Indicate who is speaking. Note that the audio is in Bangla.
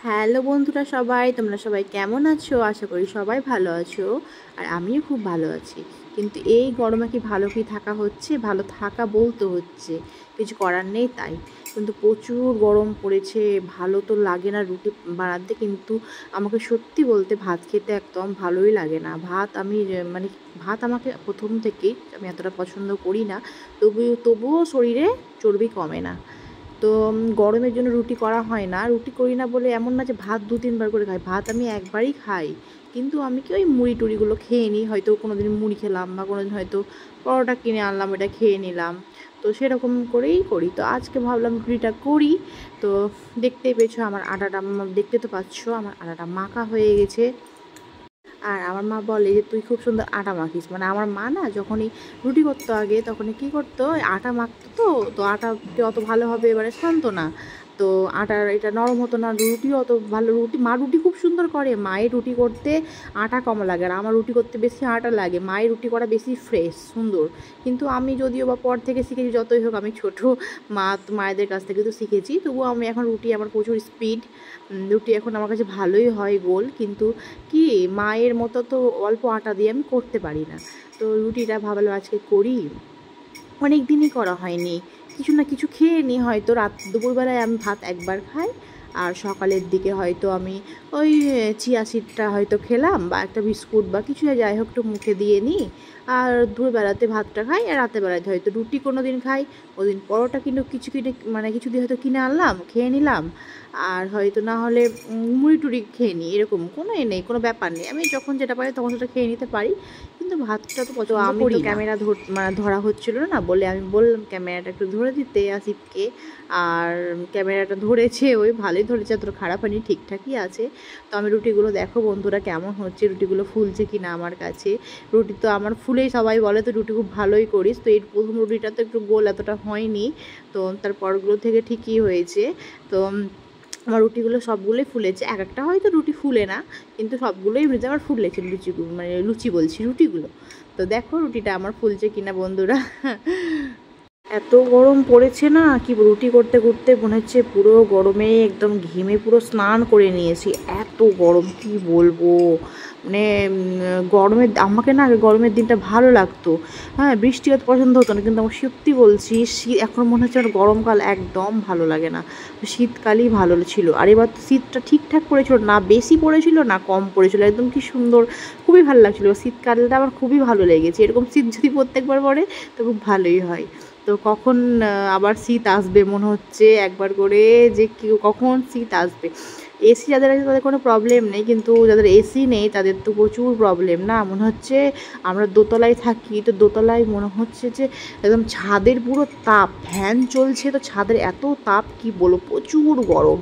Speaker 1: হ্যালো বন্ধুরা, তোমরা সবাই কেমন আছো? আশা করি সবাই ভালো আছো। আর আমিও খুব ভালো আছি। কিন্তু এই গরমে কি ভালো থাকা হচ্ছে? ভালো থাকা বলতে হচ্ছে, কিছু করার নেই তাই। কিন্তু প্রচুর গরম পড়েছে, ভালো তো লাগে না রুটি বানাতে। কিন্তু আমাকে সত্যি বলতে ভাত খেতে একদম ভালোই লাগে না। ভাত আমাকে প্রথম থেকেই আমি এতটা পছন্দ করি না। তবুও শরীরে চর্বি কমে না। তো গরমের জন্য রুটি করা হয় না। রুটি করি না বলে এমন না যে ভাত 2-3 বার করে খাই। ভাত আমি একবারই খাই। কিন্তু আমি কি ওই মুড়ি টুড়িগুলো খেয়ে নিই। হয়তো কোনো দিন মুড়ি খেলাম বা কোনো দিন হয়তো পরোটা কিনে আনলাম, এটা খেয়ে নিলাম। তো সেরকম করেই করি। তো আজকে ভাবলাম রুটিটা করি। তো দেখতেই পেয়েছো আমার আটাটা, দেখতে তো পাচ্ছ আমার আটাটা মাখা হয়ে গেছে। আর আমার মা বলে যে তুই খুব সুন্দর আটা মাখিস। মানে আমার মা না যখনই রুটি করতো আগে, তখনই কী করতো, আটা মাখতো। তো আটা অত ভালো হবে এবারে শান্ত না। তো আটার এটা নরম হতো না, রুটিও অত ভালো মা রুটি খুব সুন্দর করে। মায়ের রুটি করতে আটা কম লাগে, আর আমার রুটি করতে বেশি আটা লাগে। মায়ের রুটি করা বেশি ফ্রেশ সুন্দর। কিন্তু আমি যদিও বা পর থেকে শিখেছি, যতই হোক আমি ছোটো মায়েদের কাছ থেকে তো শিখেছি, তবুও আমি এখন রুটি আমার প্রচুর স্পিড। রুটি এখন আমার কাছে ভালোই হয় গোল। কিন্তু কি মায়ের মতো তো অল্প আটা দিয়ে আমি করতে পারি না। তো রুটিটা ভাবলাম আজকে করি। অনেক দিনই করা হয়নি, কিছু না কিছু খেয়ে নিই। হয়তো দুপুরবেলায় আমি ভাত একবার খাই, আর সকালের দিকে হয়তো আমি ওই চিয়া সিডটা হয়তো খেলাম, বা একটা বিস্কুট বা কিছু যাই হোক একটু মুখে দিয়ে নিই। আর দুপুরবেলাতে ভাতটা খাই, আর রাতের বেলাতে হয়তো রুটি কোনো দিন খাই, ওদিন পরোটা কিন্তু কিছু দিয়ে হয়তো কিনে আনলাম, খেয়ে নিলাম। আর হয়তো না হলে মুড়ি টুড়ি খেয়ে নিই। এরকম কোনো নেই, কোনো ব্যাপার নেই। আমি যখন যেটা পারি তখন সেটা খেয়ে নিতে পারি। কিন্তু ভাতটা তো পছন্দ করি না। ক্যামেরা ধরা হচ্ছিল না বলে আমি বললাম ক্যামেরাটা একটু ধরে দিতে আসিফকে। আর ক্যামেরাটা ধরেছে, ওই ভালোই ধরেছে, অতটা খারাপ হয়নি, ঠিকঠাকই আছে। তো আমি রুটিগুলো দেখো বন্ধুরা কেমন হচ্ছে, রুটিগুলো ফুলছে কি না আমার কাছে। রুটি তো আমার ফুলেই, সবাই বলে তো রুটি খুব ভালোই করিস। তো এই প্রথম রুটিটা তো একটু গোল এতটা হয়নি, তো তারপরগুলো থেকে ঠিকই হয়েছে। তো আমার রুটিগুলো সবগুলোই ফুলেছে। এক একটা হয়তো রুটি ফুলে না, কিন্তু সবগুলোই এমনিতে আমার ফুলেছে লুচি বলছি রুটিগুলো। তো দেখো রুটিটা আমার ফুলছে কিনা বন্ধুরা। এত গরম পড়েছে না, কি রুটি করতে করতে মনে হচ্ছে পুরো গরমে একদম ঘেমে পুরো স্নান করে নিয়েছি। এত গরম কি বলবো। মানে গরমের আমাকে না আগে গরমের দিনটা ভালো লাগতো। হ্যাঁ, বৃষ্টি অত পছন্দ হতো না, কিন্তু আমার সত্যি বলছি এখন মনে হচ্ছে আমার গরমকাল একদম ভালো লাগে না। শীতকালই ভালো ছিল। আর এবার তো শীতটা ঠিকঠাক পড়েছিল না, বেশি পড়েছিল না কম পড়েছিল, একদম কি সুন্দর, খুবই ভালো লাগছিলো। শীতকালটা আমার খুবই ভালো লেগেছে। এরকম শীত যদি প্রত্যেকবার পড়ে তো খুব ভালোই হয়। তো কখন আবার শীত আসবে মনে হচ্ছে একবার করে, যে কখন শীত আসবে। এসি যাদের আছে তাদের কোনো প্রবলেম নেই, কিন্তু যাদের এসি নেই তাদের তো প্রচুর প্রবলেম না। মনে হচ্ছে আমরা দোতলায় থাকি, তো দোতলায় মনে হচ্ছে যে একদম ছাদের পুরো তাপ, ফ্যান চলছে তো ছাদের এত তাপ কি বলবো, প্রচুর গরম।